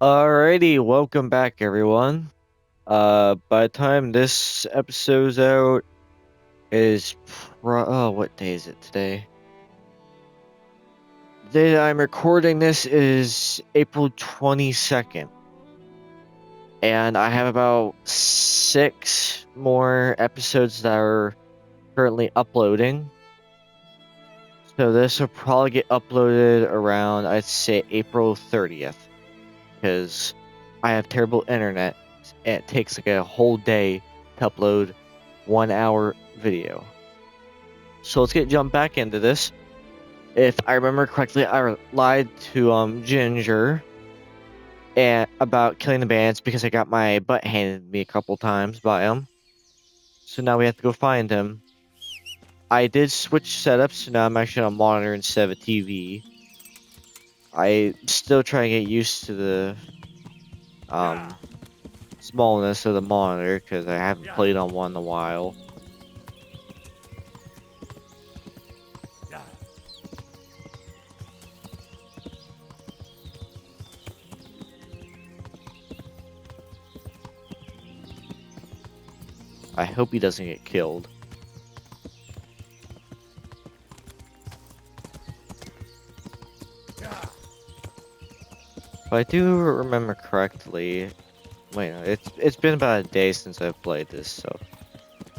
Alrighty, welcome back everyone. By the time this episode's out is what day is it today? The day that I'm recording this is April 22nd. And I have about 6 more episodes that are currently uploading. So this will probably get uploaded around, I'd say, April 30th. Because I have terrible internet. And it takes like a whole day to upload 1 hour video. So let's jump back into this. If I remember correctly, I lied to Ginger and about killing the bandits because I got my butt handed me a couple times by him. So now we have to go find him. I did switch setups, so now I'm actually on a monitor instead of a TV. I still try to get used to the smallness of the monitor because I haven't played on one in a while. I hope he doesn't get killed. If I do remember correctly, wait, no, it's been about a day since I've played this, so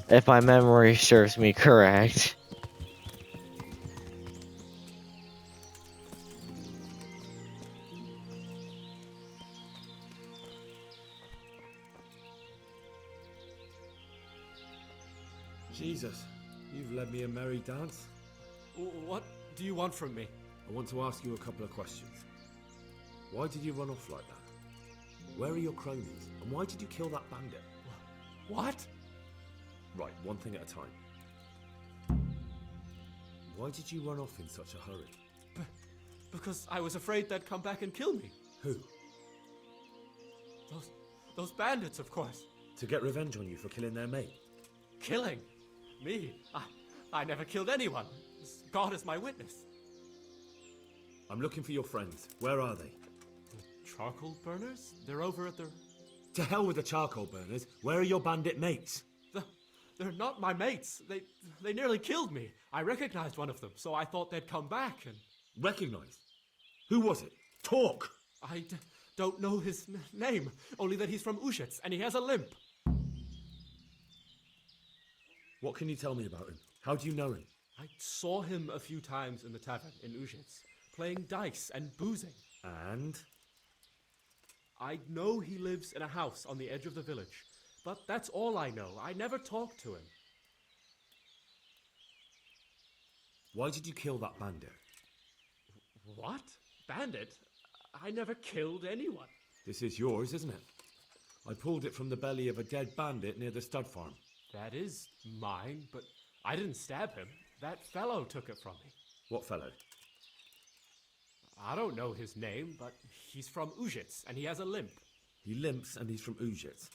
if my memory serves me correct. Jesus, you've led me a merry dance. What do you want from me? I want to ask you a couple of questions. Why did you run off like that? Where are your cronies? And why did you kill that bandit? What? Right, one thing at a time. Why did you run off in such a hurry? Because I was afraid they'd come back and kill me. Who? Those bandits, of course. To get revenge on you for killing their mate? Killing? Me? I never killed anyone. God is my witness. I'm looking for your friends. Where are they? Charcoal burners? They're over at the... To hell with the charcoal burners. Where are your bandit mates? They're not my mates. They nearly killed me. I recognized one of them, so I thought they'd come back and... Recognized? Who was it? Talk! I don't know his name, only that he's from Ushitz, and he has a limp. What can you tell me about him? How do you know him? I saw him a few times in the tavern in Ushitz, playing dice and boozing. And? I know he lives in a house on the edge of the village, but that's all I know. I never talked to him. Why did you kill that bandit? What? Bandit? I never killed anyone. This is yours, isn't it? I pulled it from the belly of a dead bandit near the stud farm. That is mine, but I didn't stab him. That fellow took it from me. What fellow? I don't know his name, but he's from Ushitz, and he has a limp. He limps and he's from Ushitz.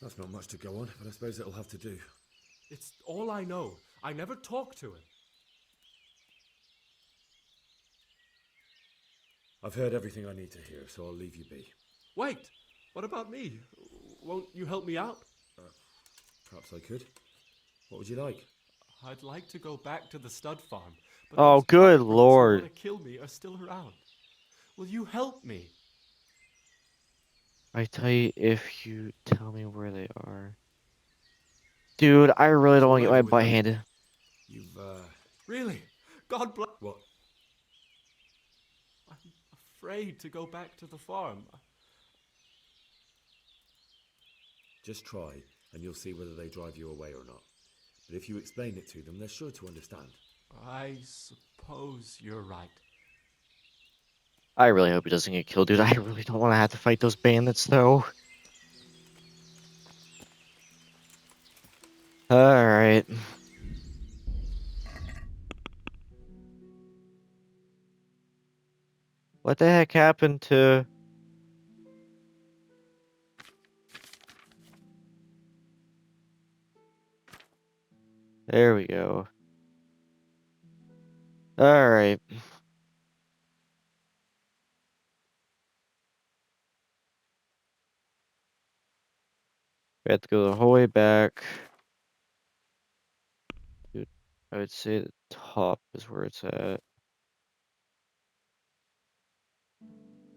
That's not much to go on, but I suppose it'll have to do. It's all I know. I never talked to him. I've heard everything I need to hear, so I'll leave you be. Wait! What about me? Won't you help me out? Perhaps I could. What would you like? I'd like to go back to the stud farm, but Oh, those good cutthroats who lord. want to kill me are still around. Will you help me? I tell you if you tell me where they are. Dude, I really don't want to get my butt handed. You've, Really? God bless. What? I'm afraid to go back to the farm. Just try, and you'll see whether they drive you away or not. But if you explain it to them, they're sure to understand. I suppose you're right. I really hope he doesn't get killed, dude. I really don't want to have to fight those bandits, though. Alright. What the heck happened to... There we go. Alright. We have to go the whole way back. Dude, I would say the top is where it's at.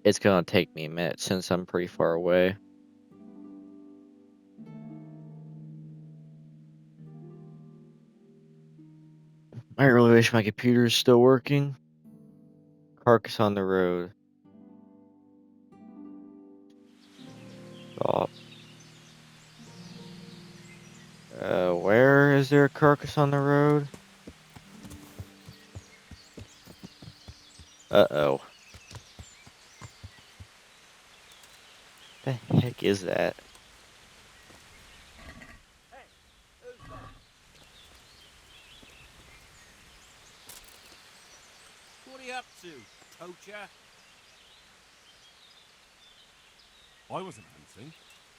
It's gonna take me a minute since I'm pretty far away. I really wish my computer is still working. Carcass on the road. Stop. Where is there a carcass on the road? Uh-oh. The heck is that? What are you up to, poacher? I wasn't hunting.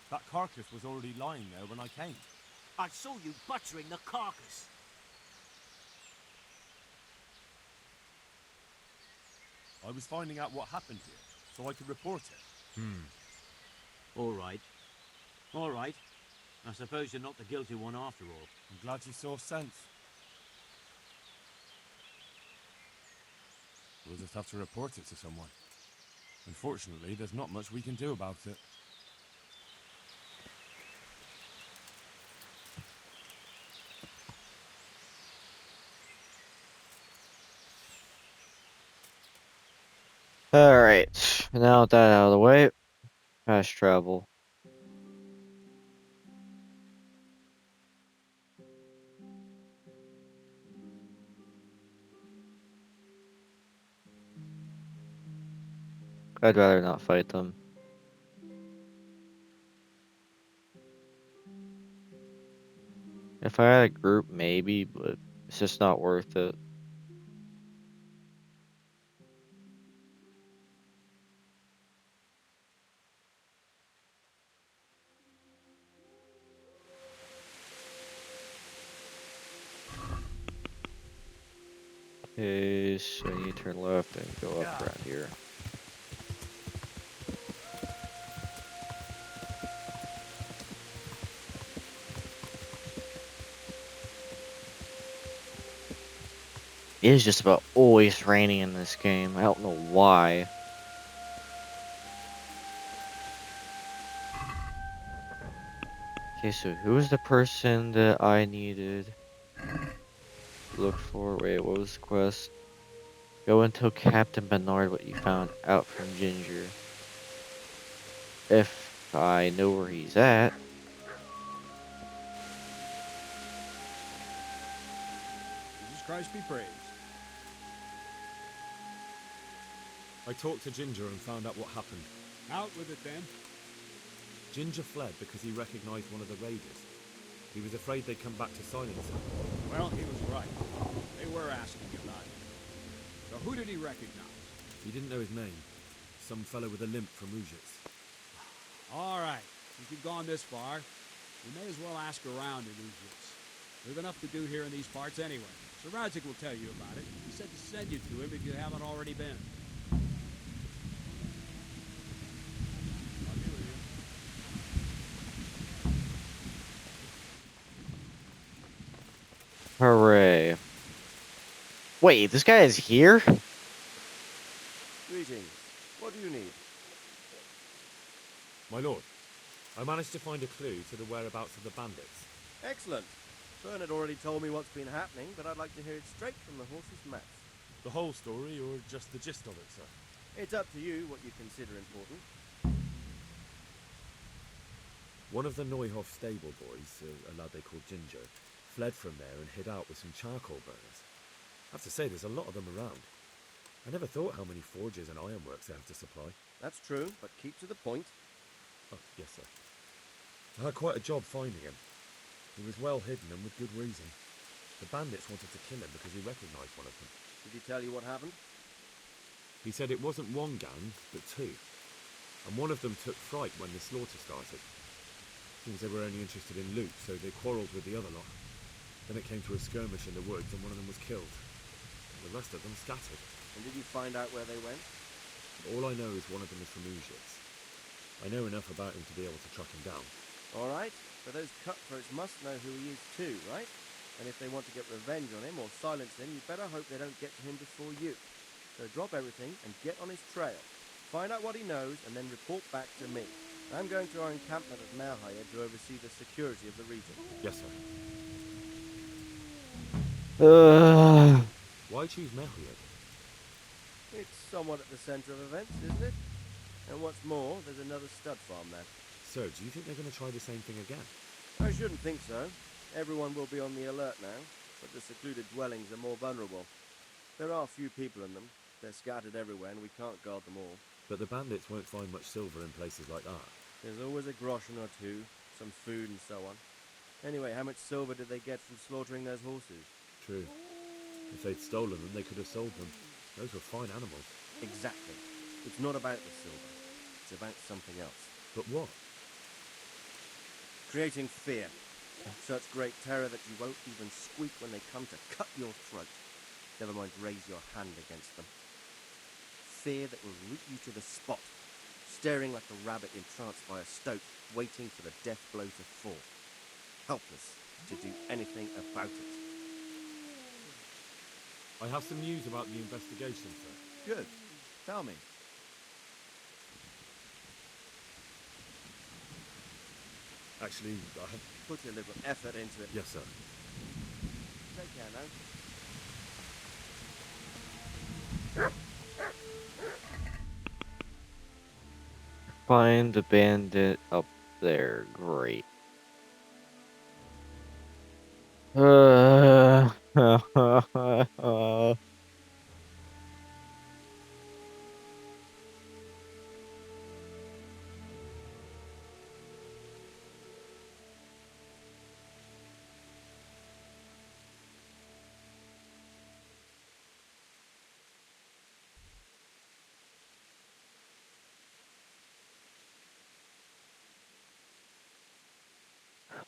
That carcass was already lying there when I came. I saw you butchering the carcass. I was finding out what happened here, so I could report it. All right. All right. I suppose you're not the guilty one after all. I'm glad you saw sense. We'll just have to report it to someone. Unfortunately, there's not much we can do about it. Alright, now with that out of the way, fast travel. I'd rather not fight them. If I had a group, maybe, but it's just not worth it. Okay, so I need to turn left and go up around here. It is just about always raining in this game. I don't know why. Okay, so who was the person that I needed to look for? Wait, what was the quest? Go and tell Captain Bernard what you found out from Ginger. If I know where he's at. Jesus Christ be praised. I talked to Ginger and found out what happened. Out with it then. Ginger fled because he recognized one of the raiders. He was afraid they'd come back to silence him. Well, he was right. They were asking about it. So who did he recognize? He didn't know his name. Some fellow with a limp from Ujits. All right. Since you've gone this far, we may as well ask around in Ujits. There's enough to do here in these parts anyway. Sir Radzik will tell you about it. He said to send you to him if you haven't already been. I'll be with you. Hooray. Wait, this guy is here? Greetings. What do you need? My lord, I managed to find a clue to the whereabouts of the bandits. Excellent. Bernard already told me what's been happening, but I'd like to hear it straight from the horse's mouth. The whole story, or just the gist of it, sir? It's up to you what you consider important. One of the Neuhoff stable boys, a lad they called Ginger, fled from there and hid out with some charcoal burners. I have to say, there's a lot of them around. I never thought how many forges and ironworks they have to supply. That's true, but keep to the point. Oh, yes, sir. I had quite a job finding him. He was well hidden and with good reason. The bandits wanted to kill him because he recognized one of them. Did he tell you what happened? He said it wasn't one gang, but two. And one of them took fright when the slaughter started. Seems they were only interested in loot, so they quarrelled with the other lot. Then it came to a skirmish in the woods and one of them was killed. The rest of them scattered. And did you find out where they went? All I know is one of them is from Ujits. I know enough about him to be able to track him down. All right, but those cutthroats must know who he is too, right? And if they want to get revenge on him or silence him, you better hope they don't get to him before you. So drop everything and get on his trail. Find out what he knows and then report back to me. I'm going to our encampment at Malhaya to oversee the security of the region. Yes, sir. Why choose Melhiad? It's somewhat at the centre of events, isn't it? And what's more, there's another stud farm there. So, do you think they're going to try the same thing again? I shouldn't think so. Everyone will be on the alert now, but the secluded dwellings are more vulnerable. There are few people in them. They're scattered everywhere and we can't guard them all. But the bandits won't find much silver in places like that. There's always a groschen or two, some food and so on. Anyway, how much silver did they get from slaughtering those horses? True. If they'd stolen them, they could have sold them. Those were fine animals. Exactly. It's not about the silver. It's about something else. But what? Creating fear. Such great terror that you won't even squeak when they come to cut your throat. Never mind raise your hand against them. Fear that will root you to the spot, staring like a rabbit entranced by a stoat, waiting for the death blow to fall. Helpless to do anything about it. I have some news about the investigation, sir. Good. Tell me. Actually, I have... Put a little effort into it. Yes, sir. Take care now. Find the bandit up there. Great.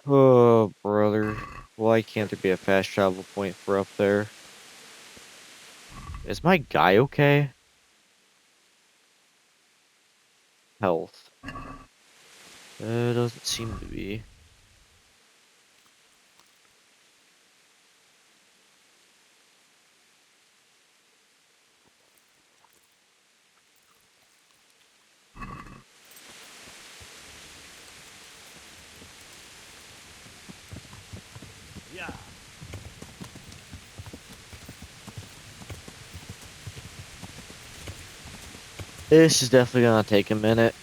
Oh, brother. Why can't there be a fast travel point for up there? Is my guy okay? Health. Doesn't seem to be. Yeah. This is definitely gonna take a minute.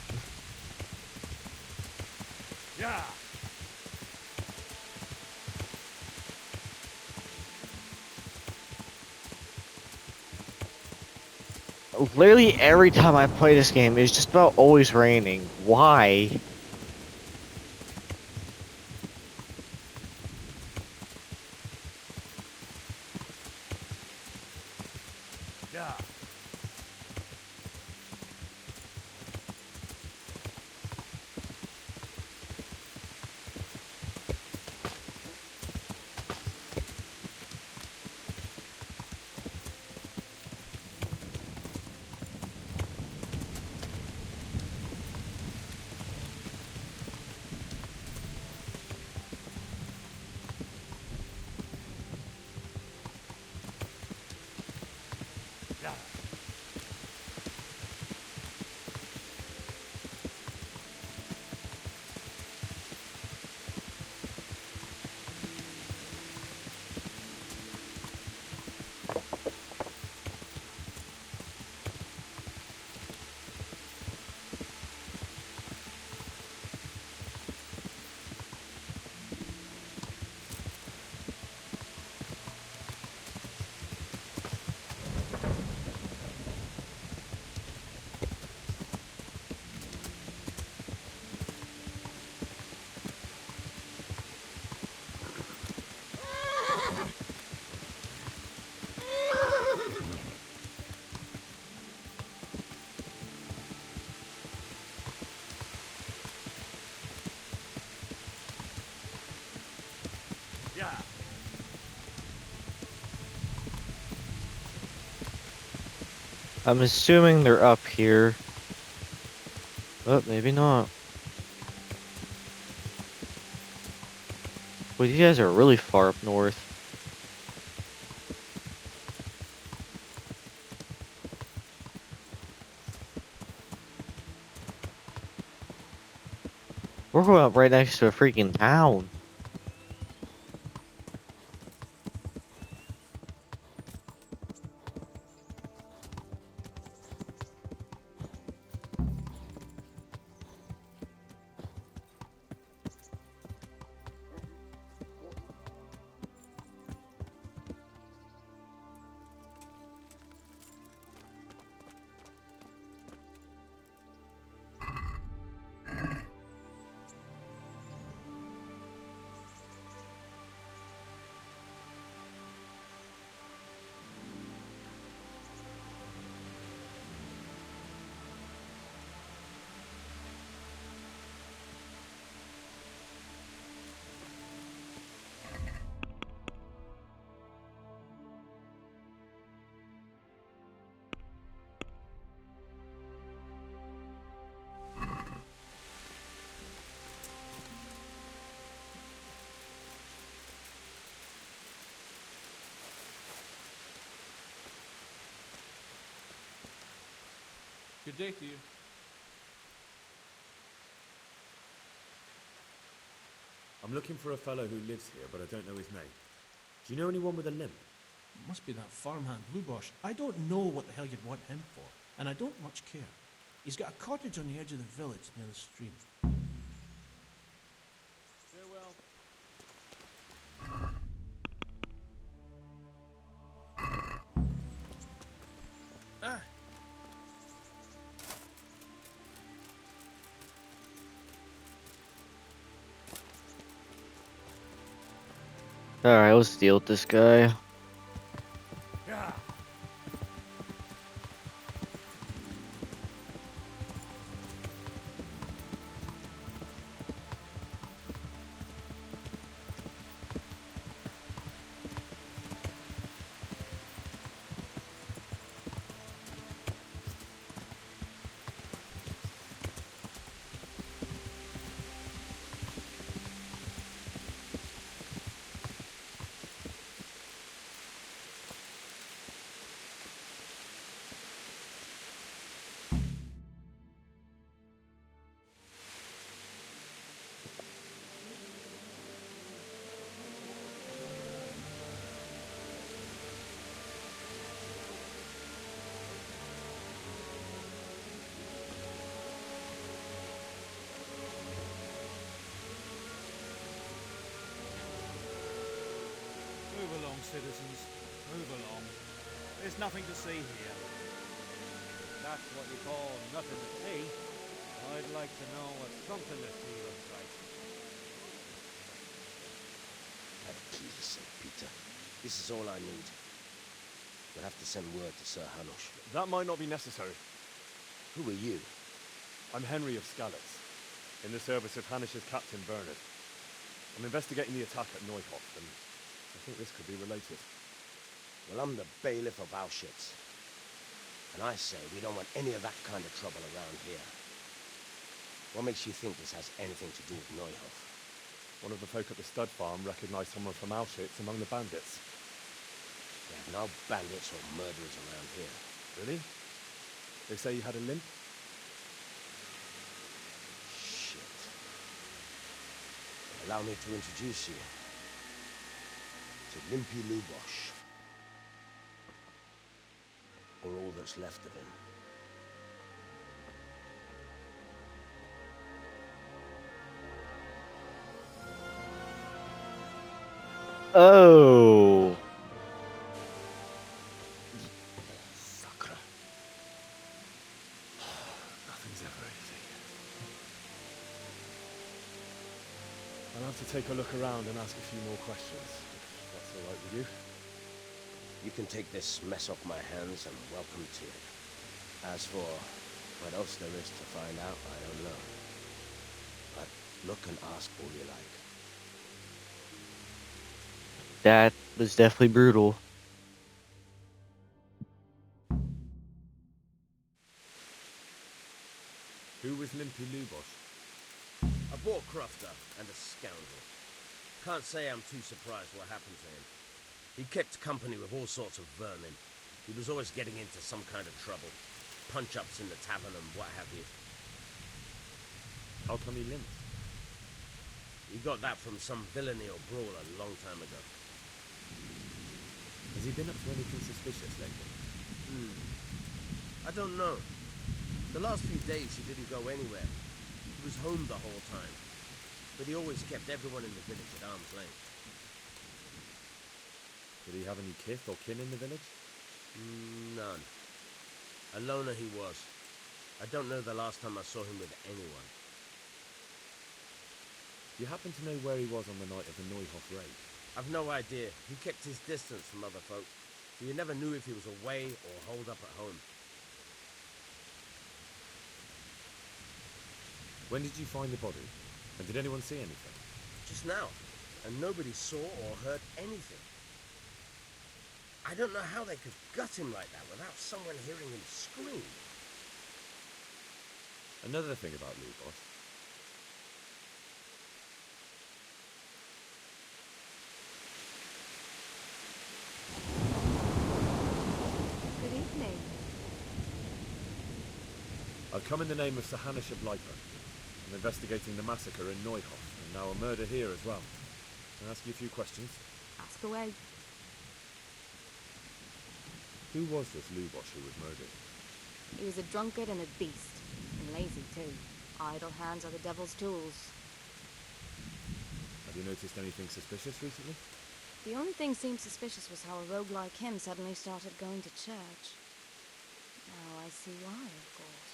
Yeah. Literally every time I play this game, it's just about always raining. Why? Yeah. Yeah. Yeah. I'm assuming they're up here. But maybe not. Well, you guys are really far up north. We're going up right next to a freaking town. Good day to you. I'm looking for a fellow who lives here, but I don't know his name. Do you know anyone with a limp? Must be that farmhand Bluebosh. I don't know what the hell you'd want him for, and I don't much care. He's got a cottage on the edge of the village near the stream. Farewell. Alright, let's deal with this guy. Move along, citizens. Move along. There's nothing to see here. That's what you call nothing to see. I'd like to know what something to see looks like. Have key to St. Peter. This is all I need. We'll have to send word to Sir Hanush. That might not be necessary. Who are you? I'm Henry of Skalitz, in the service of Hanush's captain Bernard. I'm investigating the attack at Neuhof, and I think this could be related. Well, I'm the bailiff of Auschwitz. And I say we don't want any of that kind of trouble around here. What makes you think this has anything to do with Neuhof? One of the folk at the stud farm recognized someone from Auschwitz among the bandits. We have no bandits or murderers around here. Really? They say you had a limp? Shit. Allow me to introduce you to Limpy Lubosh. Or all that's left of him. Oh. Sucker. Nothing's ever easy. I'll have to take a look around and ask a few more questions, if that's all right with you. You can take this mess off my hands and welcome to it. As for what else there is to find out, I don't know. But look and ask all you like. That was definitely brutal. Who was Limpy Lubosh? A war crofter and a scoundrel. Can't say I'm too surprised what happened to him. He kept company with all sorts of vermin. He was always getting into some kind of trouble. Punch-ups in the tavern and what have you. How come he limped? He got that from some villainy or brawl a long time ago. Has he been up to anything suspicious lately? I don't know. The last few days he didn't go anywhere. He was home the whole time. But he always kept everyone in the village at arm's length. Did he have any kith or kin in the village? None. A loner he was. I don't know the last time I saw him with anyone. Do you happen to know where he was on the night of the Neuhoff raid? I've no idea. He kept his distance from other folk, so you never knew if he was away or holed up at home. When did you find the body? And did anyone see anything? Just now, and nobody saw or heard anything. I don't know how they could gut him like that without someone hearing him scream. Another thing about Lubos. Good evening. I've come in the name of Sahanisha Bleiper. I'm investigating the massacre in Neuhoff, and now a murder here as well. Can I ask you a few questions? Ask away. Who was this Lubos who was murdered? He was a drunkard and a beast. And lazy, too. Idle hands are the devil's tools. Have you noticed anything suspicious recently? The only thing seemed suspicious was how a rogue like him suddenly started going to church. Now I see why, of course.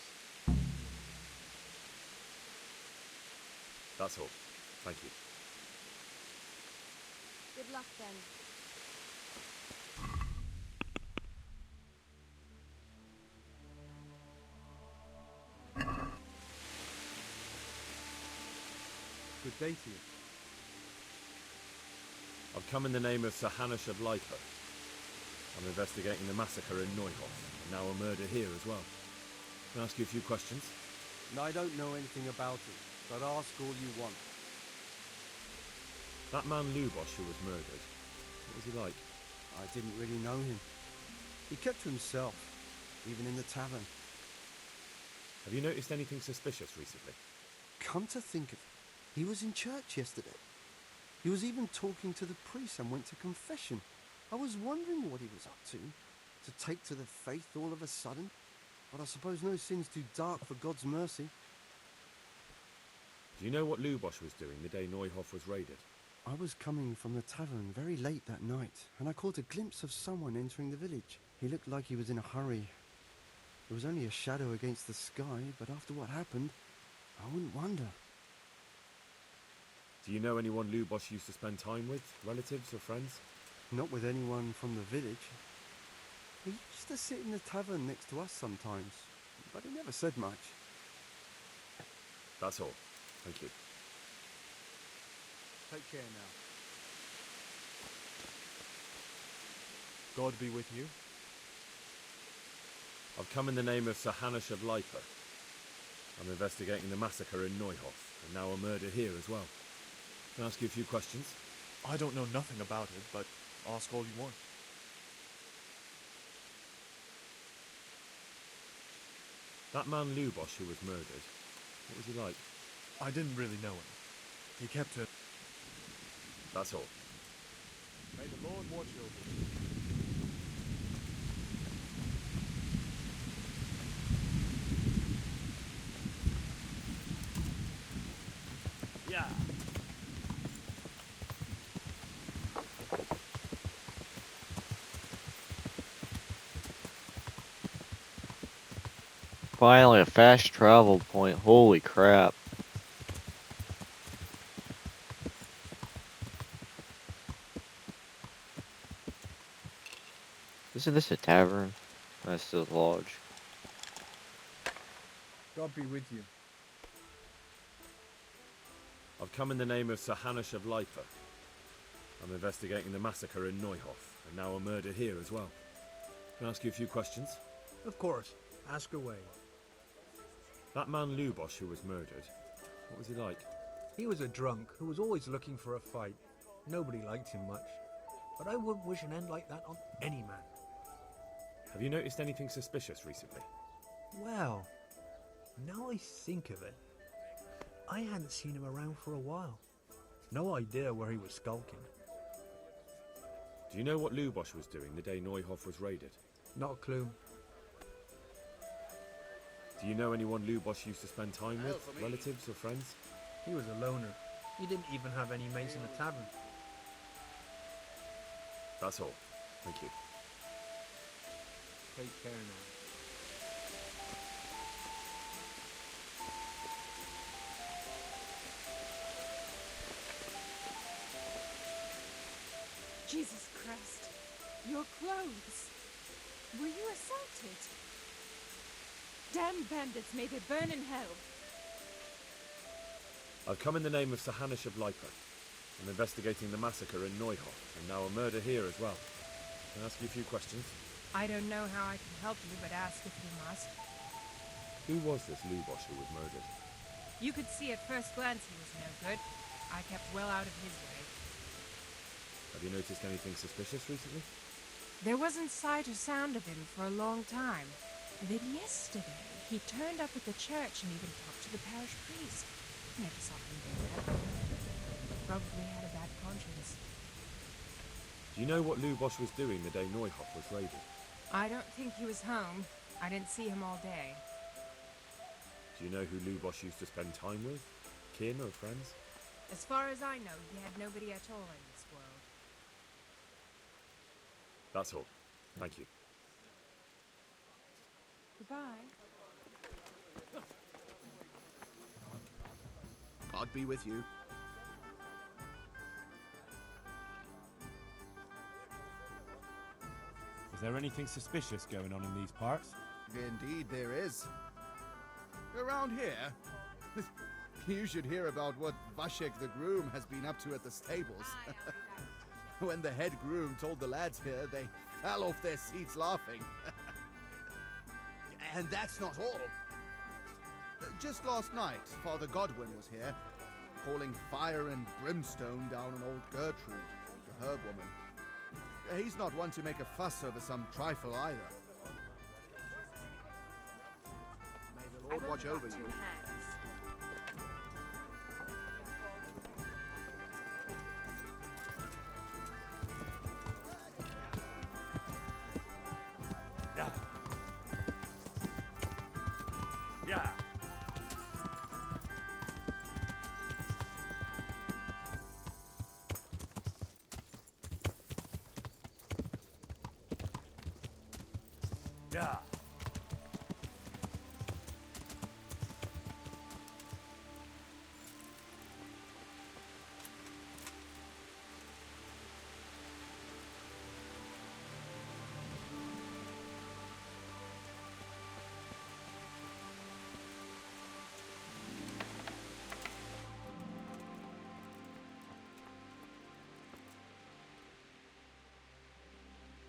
That's all. Thank you. Good luck, then. Good day to you. I've come in the name of Sahanisha Bleiper. I'm investigating the massacre in Neuhoff, and now a murder here as well. Can I ask you a few questions? I don't know anything about it, but ask all you want. That man Lubos who was murdered, what was he like? I didn't really know him. He kept to himself, even in the tavern. Have you noticed anything suspicious recently? Come to think of it, he was in church yesterday. He was even talking to the priest and went to confession. I was wondering what he was up to take to the faith all of a sudden. But I suppose no sin's too dark for God's mercy. Do you know what Lubos was doing the day Neuhoff was raided? I was coming from the tavern very late that night, and I caught a glimpse of someone entering the village. He looked like he was in a hurry. It was only a shadow against the sky, but after what happened, I wouldn't wonder. Do you know anyone Lubos used to spend time with? Relatives or friends? Not with anyone from the village. He used to sit in the tavern next to us sometimes, but he never said much. That's all. Thank you. Take care now. God be with you. I've come in the name of Sahanisha Bleiper. I'm investigating the massacre in Neuhoff, and now a murder here as well. Can I ask you a few questions? I don't know nothing about it, but ask all you want. That man Lubos who was murdered, what was he like? I didn't really know him. He kept to... That's all. May the Lord watch over you. Yeah. Finally, a fast travel point. Holy crap. Isn't this a tavern? That's the lodge. God be with you. I've come in the name of Sahanisha Bleiper. I'm investigating the massacre in Neuhoff, and now a murder here as well. Can I ask you a few questions? Of course. Ask away. That man Lubos who was murdered, what was he like? He was a drunk who was always looking for a fight. Nobody liked him much. But I wouldn't wish an end like that on any man. Have you noticed anything suspicious recently? Well, now I think of it, I hadn't seen him around for a while. No idea where he was skulking. Do you know what Lubosch was doing the day Neuhoff was raided? Not a clue. Do you know anyone Lubosch used to spend time with? Relatives or friends? He was a loner. He didn't even have any mates in the tavern. That's all. Thank you. Take care now. Jesus Christ. Your clothes. Were you assaulted? Damn bandits, may they burn in hell. I've come in the name of Sir Hanush of Leipa. I'm investigating the massacre in Neuhoff, and now a murder here as well. Can I ask you a few questions? I don't know how I can help you, but ask if you must. Who was this Lubosch who was murdered? You could see at first glance he was no good. I kept well out of his way. Have you noticed anything suspicious recently? There wasn't sight or sound of him for a long time. Then yesterday, he turned up at the church and even talked to the parish priest. Never saw him do that. Probably had a bad conscience. Do you know what Lubosch was doing the day Neuhoff was raided? I don't think he was home. I didn't see him all day. Do you know who Lubosch used to spend time with? Kin or friends? As far as I know, he had nobody at all in this world. That's all. Thank you. Goodbye. God be with you. Is there anything suspicious going on in these parts? Indeed there is. Around here, you should hear about what Vashek the groom has been up to at the stables. When the head groom told the lads here, they fell off their seats laughing. And that's not all. Just last night, Father Godwin was here, calling fire and brimstone down on old Gertrude, the herb woman. He's not one to make a fuss over some trifle either. May the Lord watch over you. Yeah. Yeah.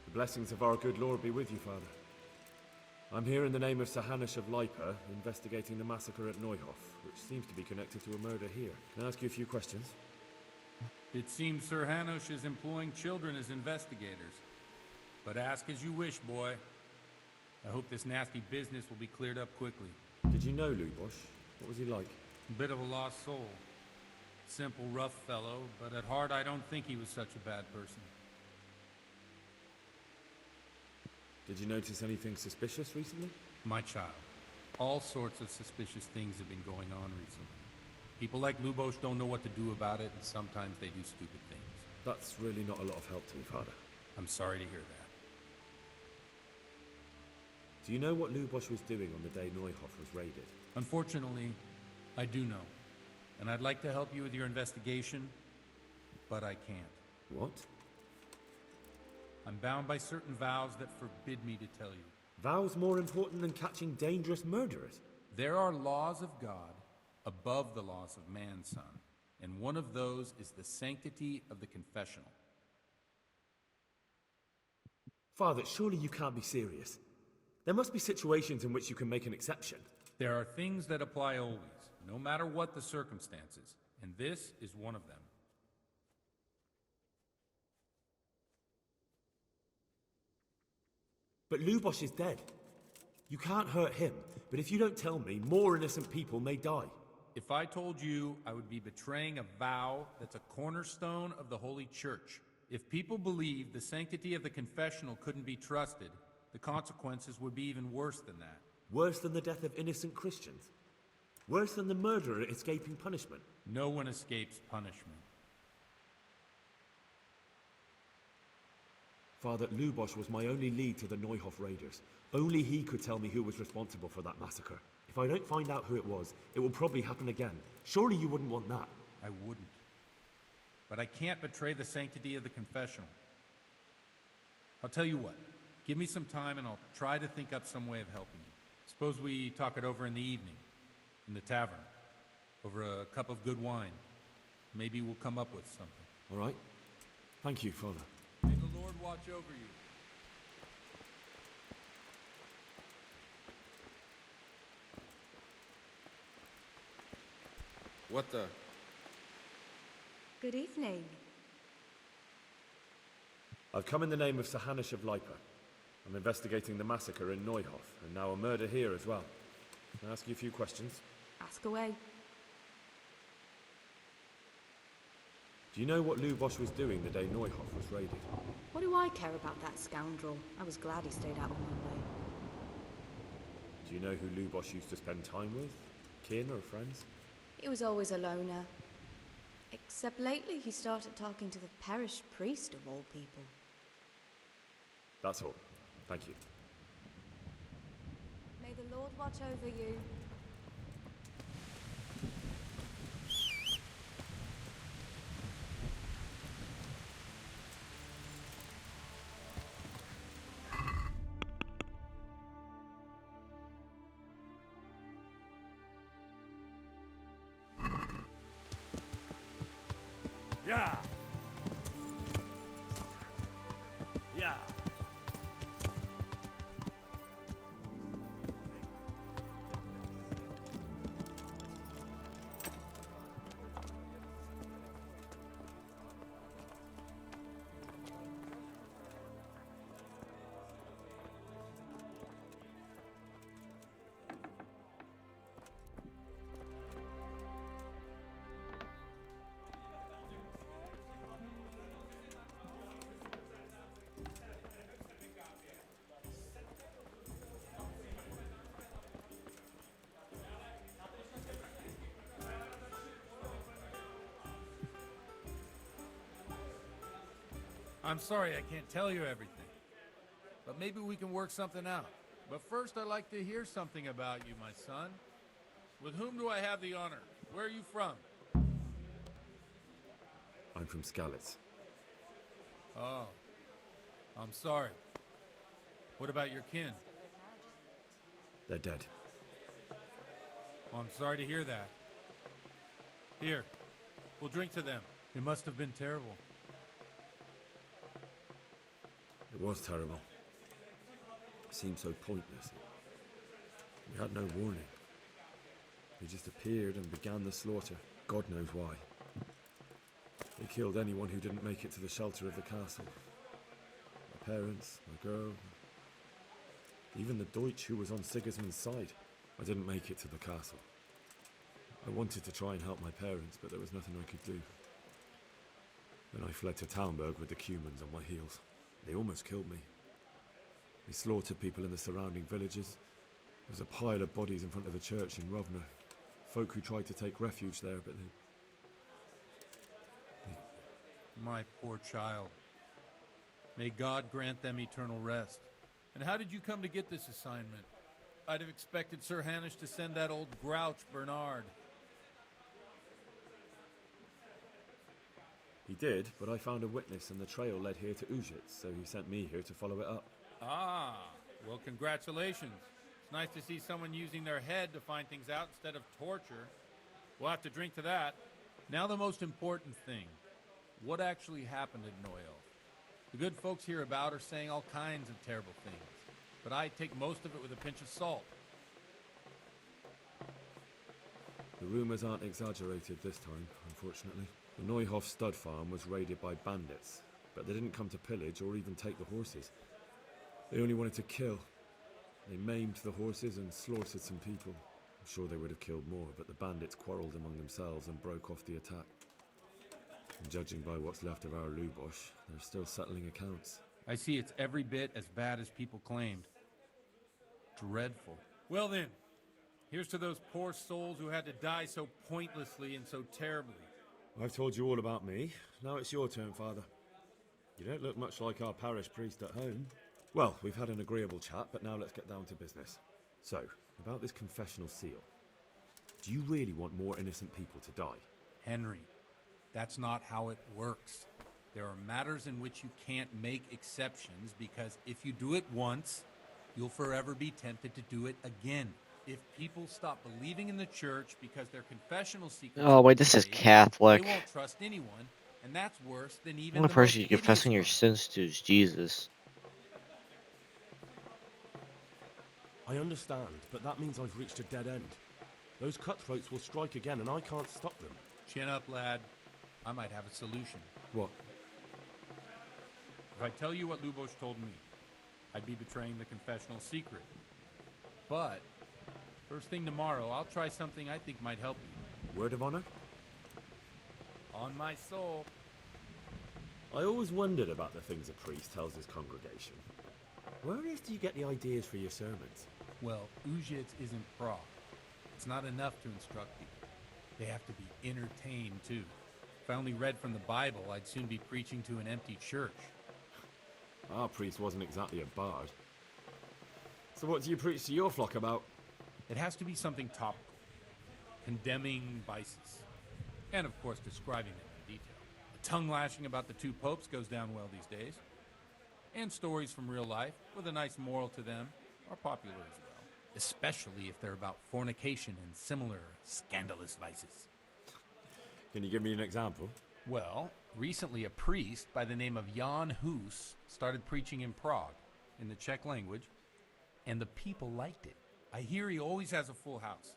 The blessings of our good Lord be with you, Father. I'm here in the name of Sir Hanush of Leipa, investigating the massacre at Neuhoff, which seems to be connected to a murder here. Can I ask you a few questions? It seems Sir Hanush is employing children as investigators. But ask as you wish, boy. I hope this nasty business will be cleared up quickly. Did you know Lubosch? What was he like? A bit of a lost soul. Simple, rough fellow, but at heart I don't think he was such a bad person. Did you notice anything suspicious recently? My child, all sorts of suspicious things have been going on recently. People like Lubosch don't know what to do about it, and sometimes they do stupid things. That's really not a lot of help to me, Father. I'm sorry to hear that. Do you know what Lubosch was doing on the day Neuhoff was raided? Unfortunately, I do know. And I'd like to help you with your investigation, but I can't. What? I'm bound by certain vows that forbid me to tell you. Vows more important than catching dangerous murderers? There are laws of God above the laws of man, son. And one of those is the sanctity of the confessional. Father, surely you can't be serious. There must be situations in which you can make an exception. There are things that apply always, no matter what the circumstances, and this is one of them. But Lubosh is dead. You can't hurt him, but if you don't tell me, more innocent people may die. If I told you, I would be betraying a vow that's a cornerstone of the Holy Church. If people believed the sanctity of the confessional couldn't be trusted, the consequences would be even worse than that. Worse than the death of innocent Christians? Worse than the murderer escaping punishment? No one escapes punishment. Father, Lubosh was my only lead to the Neuhof raiders. Only he could tell me who was responsible for that massacre. If I don't find out who it was, it will probably happen again. Surely you wouldn't want that. I wouldn't. But I can't betray the sanctity of the confessional. I'll tell you what. Give me some time and I'll try to think up some way of helping you. Suppose we talk it over in the evening, in the tavern, over a cup of good wine. Maybe we'll come up with something. All right. Thank you, Father. May the Lord watch over you. What the? Good evening. I've come in the name of Sir Hanush of Lipa. I'm investigating the massacre in Neuhof, and now a murder here as well. Can I ask you a few questions? Ask away. Do you know what Lubosh was doing the day Neuhof was raided? What do I care about that scoundrel? I was glad he stayed out of my way. Do you know who Lubosh used to spend time with? Kin or friends? He was always a loner. Except lately he started talking to the parish priest of all people. That's all. Thank you. May the Lord watch over you. Yeah. Yeah. I'm sorry I can't tell you everything. But maybe we can work something out. But first I'd like to hear something about you, my son. With whom do I have the honor? Where are you from? I'm from Skalitz. Oh. I'm sorry. What about your kin? They're dead. Oh, I'm sorry to hear that. Here, we'll drink to them. It must have been terrible. It was terrible. It seemed so pointless. We had no warning. They just appeared and began the slaughter. God knows why. They killed anyone who didn't make it to the shelter of the castle. My parents, my girl, even the Deutsch who was on Sigismund's side. I didn't make it to the castle. I wanted to try and help my parents, but there was nothing I could do. Then I fled to Talmberg with the Cumans on my heels. They almost killed me. They slaughtered people in the surrounding villages. There was a pile of bodies in front of the church in Rovna. Folk who tried to take refuge there, but they... My poor child. May God grant them eternal rest. And how did you come to get this assignment? I'd have expected Sir Hanush to send that old grouch, Bernard. He did, but I found a witness and the trail led here to Ujitz, so he sent me here to follow it up. Ah, well, congratulations. It's nice to see someone using their head to find things out instead of torture. We'll have to drink to that. Now the most important thing. What actually happened at Neuhof? The good folks hereabout are saying all kinds of terrible things, but I take most of it with a pinch of salt. The rumors aren't exaggerated this time, unfortunately. The Neuhof stud farm was raided by bandits, but they didn't come to pillage or even take the horses. They only wanted to kill. They maimed the horses and slaughtered some people. I'm sure they would have killed more, but the bandits quarreled among themselves and broke off the attack. And judging by what's left of our Lubosh, they're still settling accounts. I see it's every bit as bad as people claimed. Dreadful. Well then, here's to those poor souls who had to die so pointlessly and so terribly. I've told you all about me. Now it's your turn, Father. You don't look much like our parish priest at home. Well, we've had an agreeable chat, but now let's get down to business. So, about this confessional seal. Do you really want more innocent people to die? Henry, that's not how it works. There are matters in which you can't make exceptions because if you do it once, you'll forever be tempted to do it again. If people stop believing in the church because their confessional secrets Oh wait, this is Catholic. they won't trust anyone, and that's worse than The even only the person most you're confessing your hideous sins to is Jesus. I understand, but that means I've reached a dead end. Those cutthroats will strike again, and I can't stop them. Chin up, lad. I might have a solution. What? If I tell you what Lubosh told me, I'd be betraying the confessional secret. But, first thing tomorrow, I'll try something I think might help you. Word of honor? On my soul. I always wondered about the things a priest tells his congregation. Where on earth do you get the ideas for your sermons? Well, Uzhitz isn't Prague. It's not enough to instruct people. They have to be entertained, too. If I only read from the Bible, I'd soon be preaching to an empty church. Our priest wasn't exactly a bard. So what do you preach to your flock about? It has to be something topical. Condemning vices. And, of course, describing them in detail. A tongue lashing about the two popes goes down well these days. And stories from real life, with a nice moral to them, are popular as well. Especially if they're about fornication and similar scandalous vices. Can you give me an example? Well, recently a priest by the name of Jan Hus started preaching in Prague, in the Czech language, and the people liked it. I hear he always has a full house.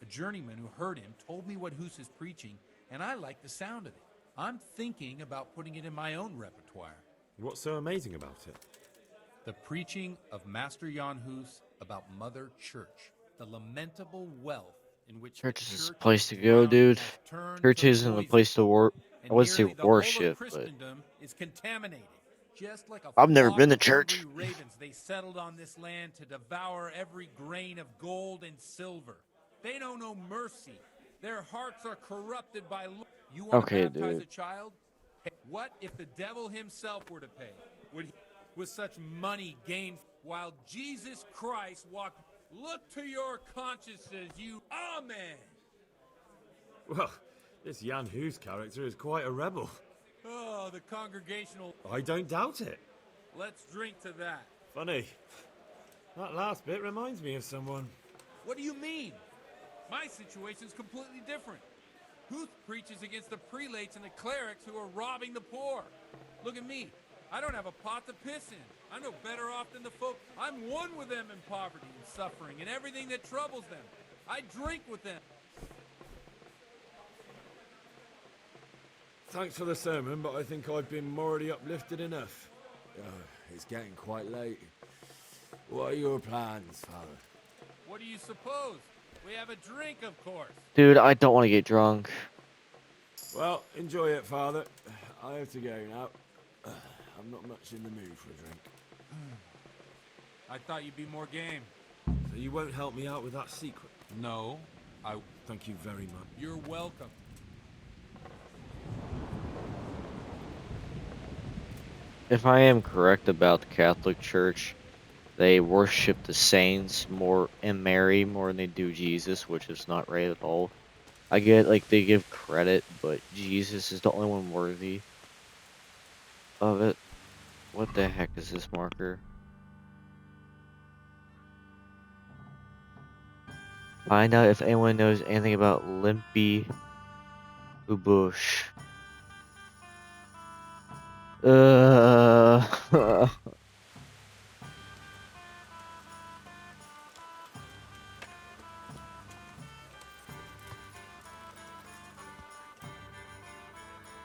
A journeyman who heard him told me what Hus is preaching, and I like the sound of it. I'm thinking about putting it in my own repertoire. What's so amazing about it? The preaching of Master Jan Hus about Mother Church, the lamentable wealth in which Church the is the church place to go, dude. Church isn't the place to work. I would say nearly the whole of worship, but Christendom is contaminated. Just like a I've never flock been to of church. hungry ravens, they settled on this land to devour every grain of gold and silver. They know no mercy. Their hearts are corrupted by. You want Okay, to baptize dude. a child? What if the devil himself were to pay? Would he, with such money gained while Jesus Christ walked? Look to your consciences, you amen. Well, this Jan Hus character is quite a rebel. Oh, the congregational. I don't doubt it. Let's drink to that. Funny. That last bit reminds me of someone. What do you mean? My situation's completely different. Huth preaches against the prelates and the clerics who are robbing the poor. Look at me. I don't have a pot to piss in. I'm no better off than the folk. I'm one with them in poverty and suffering and everything that troubles them. I drink with them. Thanks for the sermon, but I think I've been morally uplifted enough. It's getting quite late. What are your plans, Father? What do you suppose? We have a drink, of course. dude, I don't want to get drunk. Well, enjoy it, Father. I have to go now. I'm not much in the mood for a drink. I thought you'd be more game. So you won't help me out with that secret? No, I... Thank you very much. You're welcome. If I am correct about the Catholic Church, they worship the saints more and Mary more than they do Jesus, which is not right at all. I get like they give credit, but Jesus is the only one worthy of it. What the heck is this marker? Find out if anyone knows anything about Limpy Ubush.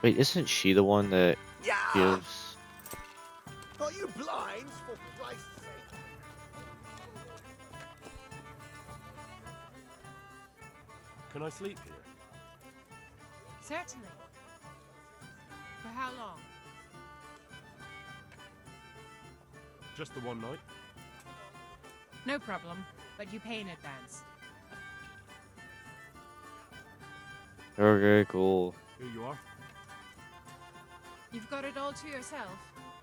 Wait, isn't she the one that gives? Are you blind, for Christ's Can I sleep here? Certainly. For how long? Just the one night? No problem, but you pay in advance. Okay, cool. Here you are. You've got it all to yourself.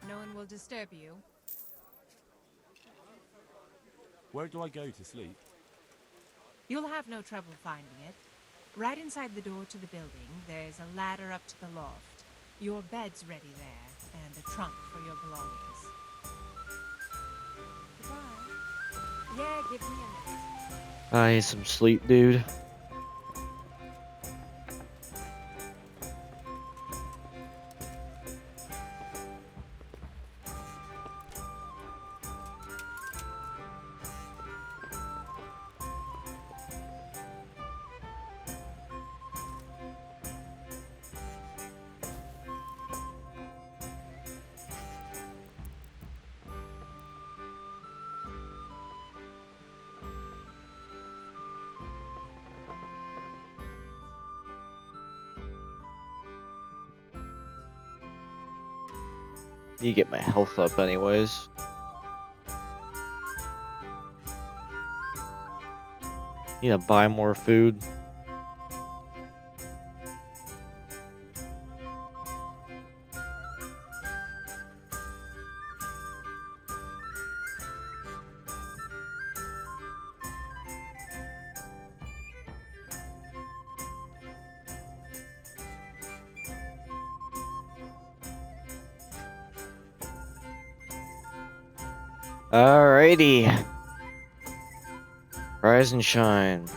No one will disturb you. Where do I go to sleep? You'll have no trouble finding it. Right inside the door to the building, there's a ladder up to the loft. Your bed's ready there, and a trunk for your belongings. Goodbye. Yeah, give me a minute. I need some sleep, dude. You get my health up anyways. Need to buy more food. Alrighty. Rise and shine.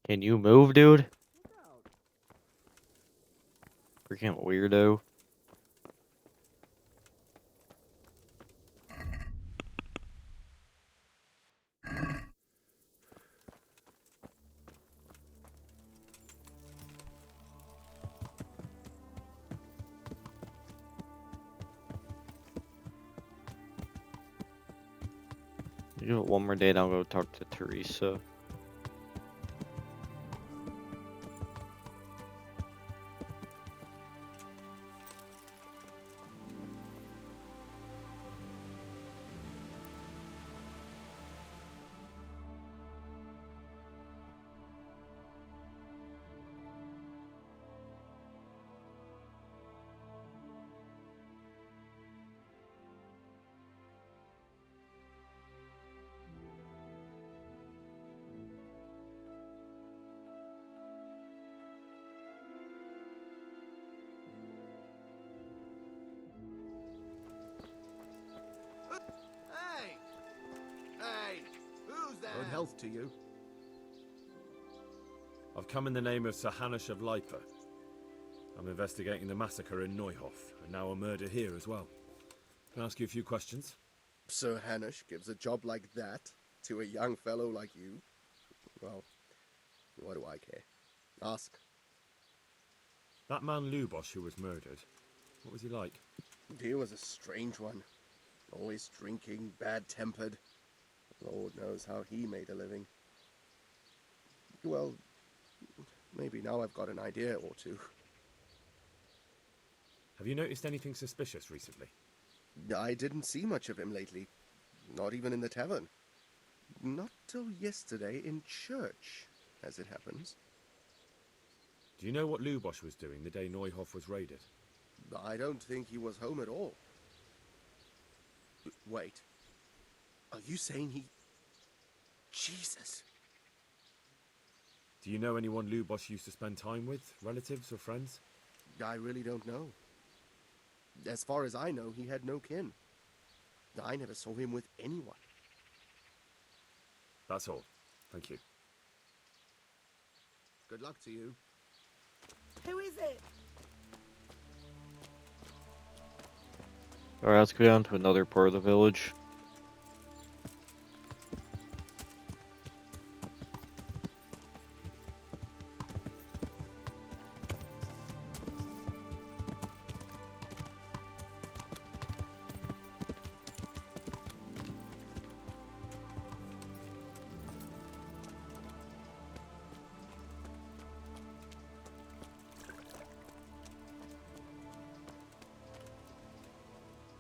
Can you move, dude? Freaking weirdo. Give it one more day and I'll go talk to Teresa. Hey! Hey! Who's there? Good health to you. I've come in the name of Sir Hanush of Lipa. I'm investigating the massacre in Neuhof, and now a murder here as well. Can I ask you a few questions? Sir Hanush gives a job like that to a young fellow like you? Well, what do I care? Ask. That man Lubosh who was murdered, what was he like? He was a strange one. Always drinking, bad-tempered. Lord knows how he made a living. Well, maybe now I've got an idea or two. Have you noticed anything suspicious recently? I didn't see much of him lately. Not even in the tavern. Not till yesterday in church, as it happens. Do you know what Lubosh was doing the day Neuhof was raided? I don't think he was home at all. Wait. Are you saying he... Jesus. Do you know anyone Lubosh used to spend time with? Relatives or friends? I really don't know. As far as I know, he had no kin. I never saw him with anyone. That's all. Thank you. Good luck to you. Who is it? Alright, let's go down to another part of the village.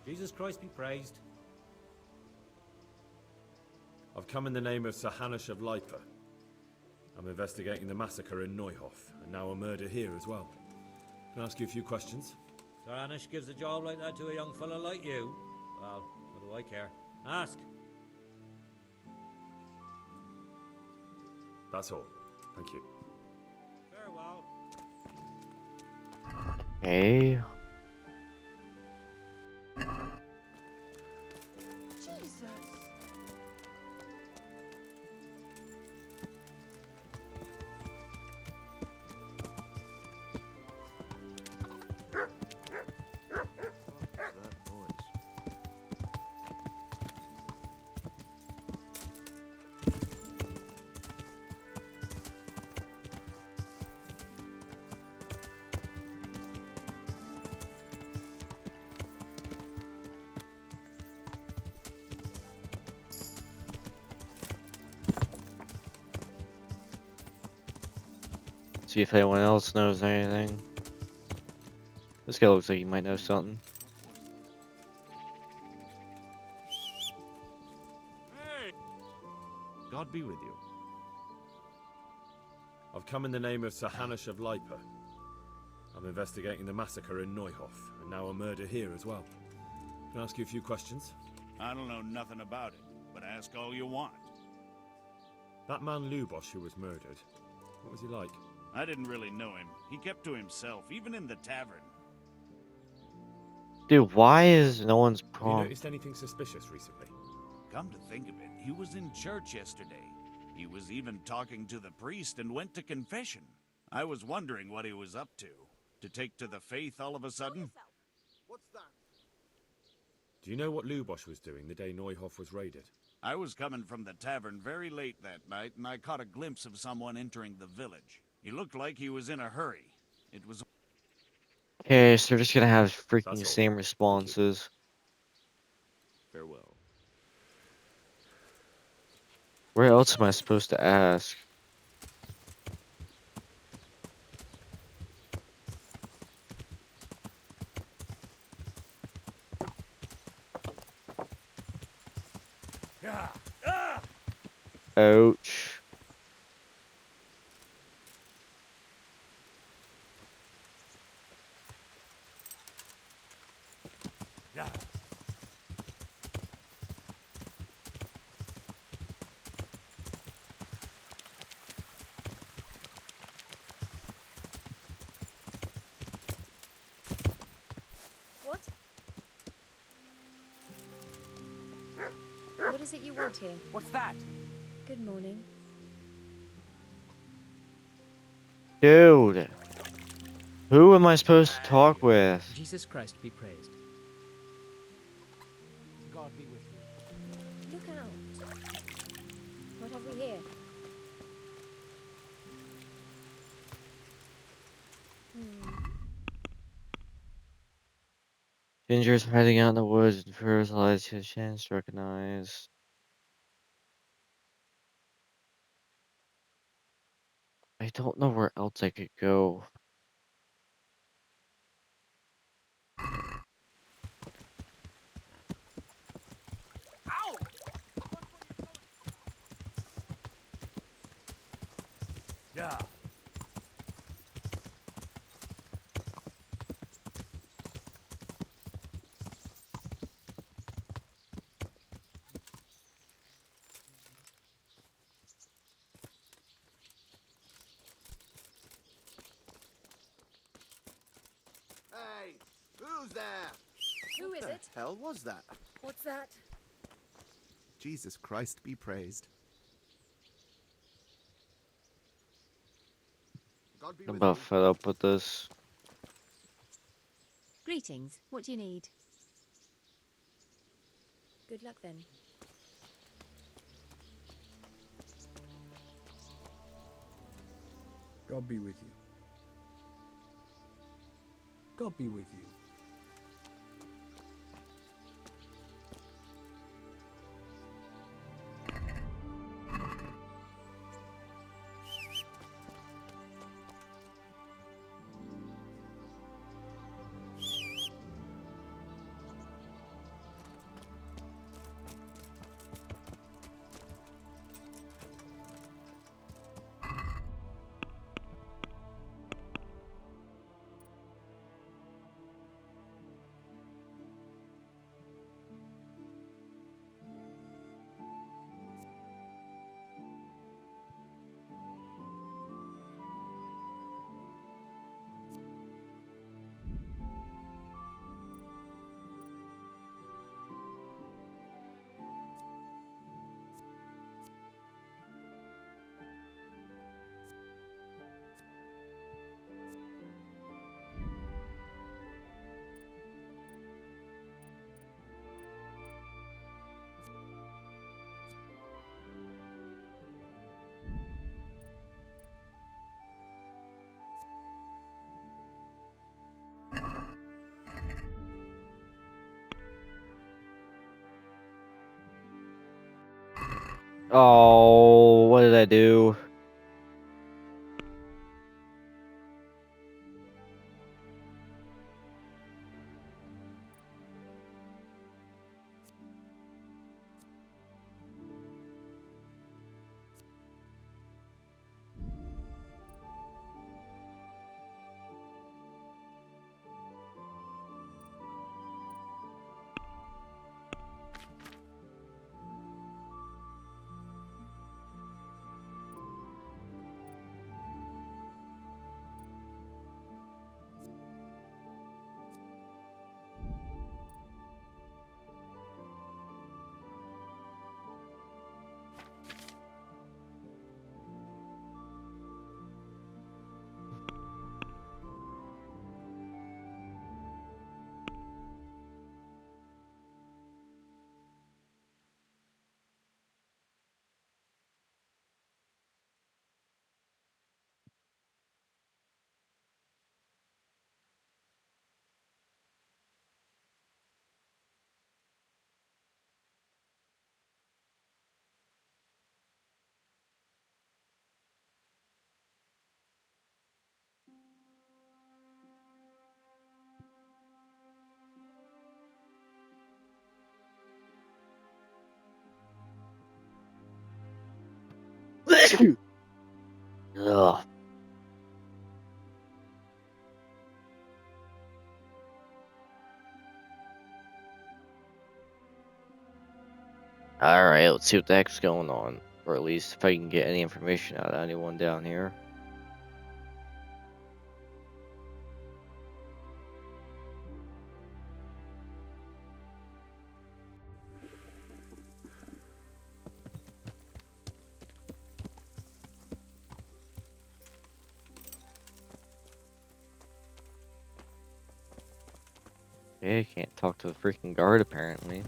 Jesus Christ be praised. I've come in the name of Sir Hanush of Lipa. I'm investigating the massacre in Neuhof, and now a murder here as well. Can I ask you a few questions? Sir Anish gives a job like that to a young fella like you. Well, what do I care? Ask. That's all. Thank you. Farewell. Okay. Jesus. See if anyone else knows anything. This guy looks like he might know something. God be with you. I've come in the name of Sir Hanush of Lipa. I'm investigating the massacre in Neuhof, and now a murder here as well. Can I ask you a few questions? I don't know nothing about it, but ask all you want. That man Lubosh who was murdered, what was he like? I didn't really know him. He kept to himself, even in the tavern. Dude, why is no one's Have you prom? noticed anything suspicious recently? Come to think of it, he was in church yesterday. He was even talking to the priest and went to confession. I was wondering what he was up to take to the faith all of a sudden. What's that? Do you know what Lubosh was doing the day Neuhof was raided? I was coming from the tavern very late that night, and I caught a glimpse of someone entering the village. He looked like he was in a hurry. It was... Okay, so they're just gonna have freaking same responses. Farewell. Where else am I supposed to ask? Ouch. What? What is it you want here? What's that? Good morning. Dude. Who am I supposed to talk with? Jesus Christ be praised. God be with you. Look out. What have we here? Ginger's hiding out in the woods and fertilize his chance to recognize. I don't know where else I could go. Yeah. Hey, who's there? Who is it? Hell was that? What's that? Jesus Christ be praised. God be I'm with about you. fed up with this. Greetings. What do you need? Good luck then. God be with you. God be with you. Oh, what did I do? Ugh. Alright, let's see what the heck's going on. Or at least if I can get any information out of anyone down here. Okay, can't talk to the freaking guard apparently.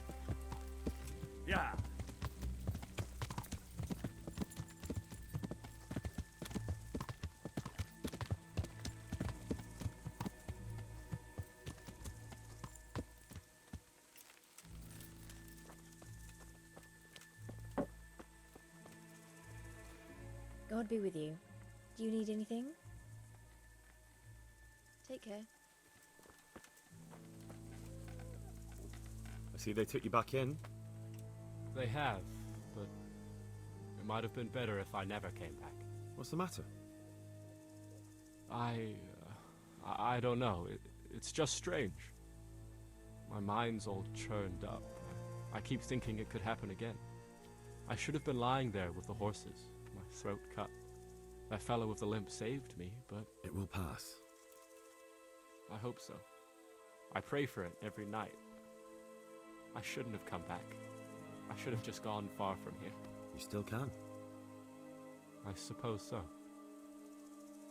Yeah. God be with you. Do you need anything? Take care. I see they took you back in. They have, but it might have been better if I never came back. What's the matter? I don't know. It's just strange. My mind's all churned up. I keep thinking it could happen again. I should have been lying there with the horses, my throat cut. That fellow with the limp saved me, but... It will pass. I hope so. I pray for it every night. I shouldn't have come back. I should have just gone far from here. You still can. I suppose so.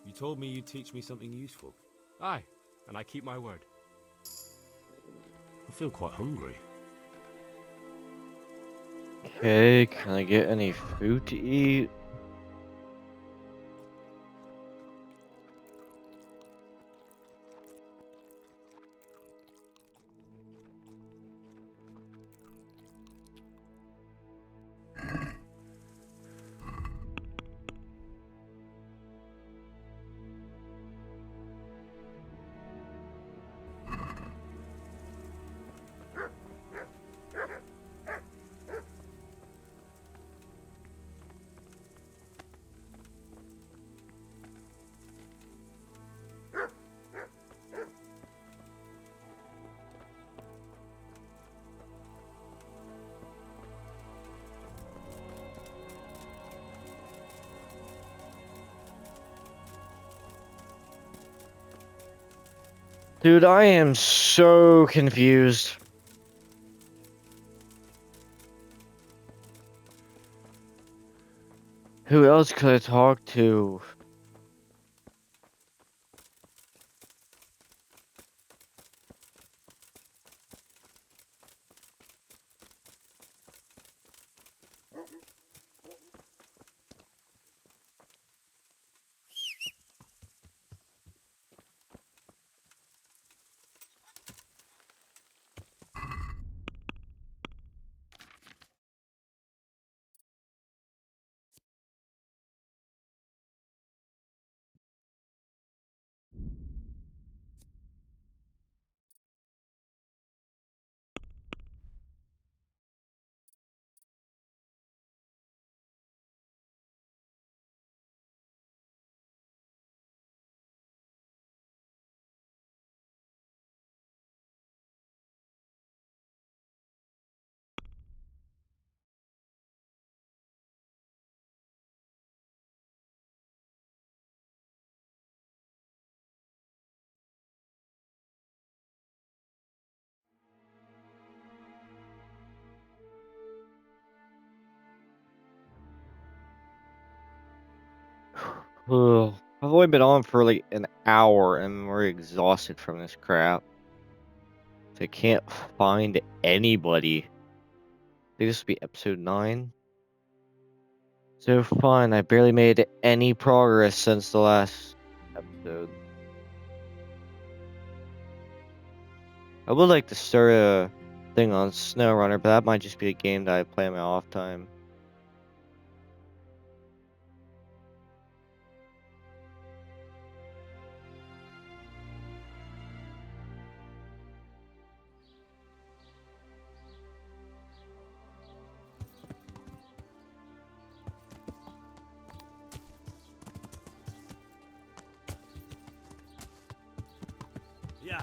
You told me you'd teach me something useful. Aye, and I keep my word. I feel quite hungry. Okay, can I get any food to eat? Dude, I am so confused. Who else could I talk to? Ugh, I've only been on for like an hour and we're exhausted from this crap. I can't find anybody. I think this will be episode 9. So fun, I barely made any progress since the last episode. I would like to start a thing on SnowRunner, but that might just be a game that I play in my off time. Yeah.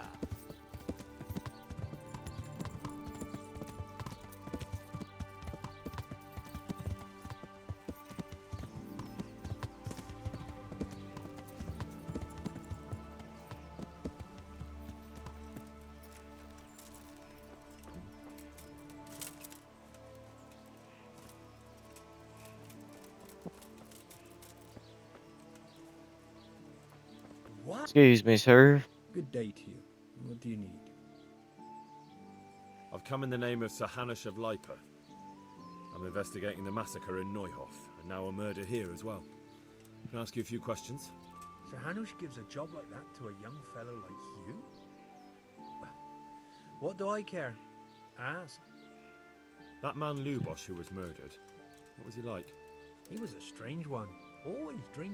What? Excuse me, sir. Good day to you. What do you need? I've come in the name of Sir Hanush of Lipa. I'm investigating the massacre in Neuhof, and now a murder here as well. Can I ask you a few questions? Sir Hanush gives a job like that to a young fellow like you? What do I care? Ask. That man Lubosh who was murdered, what was he like? He was a strange one. Always drinking.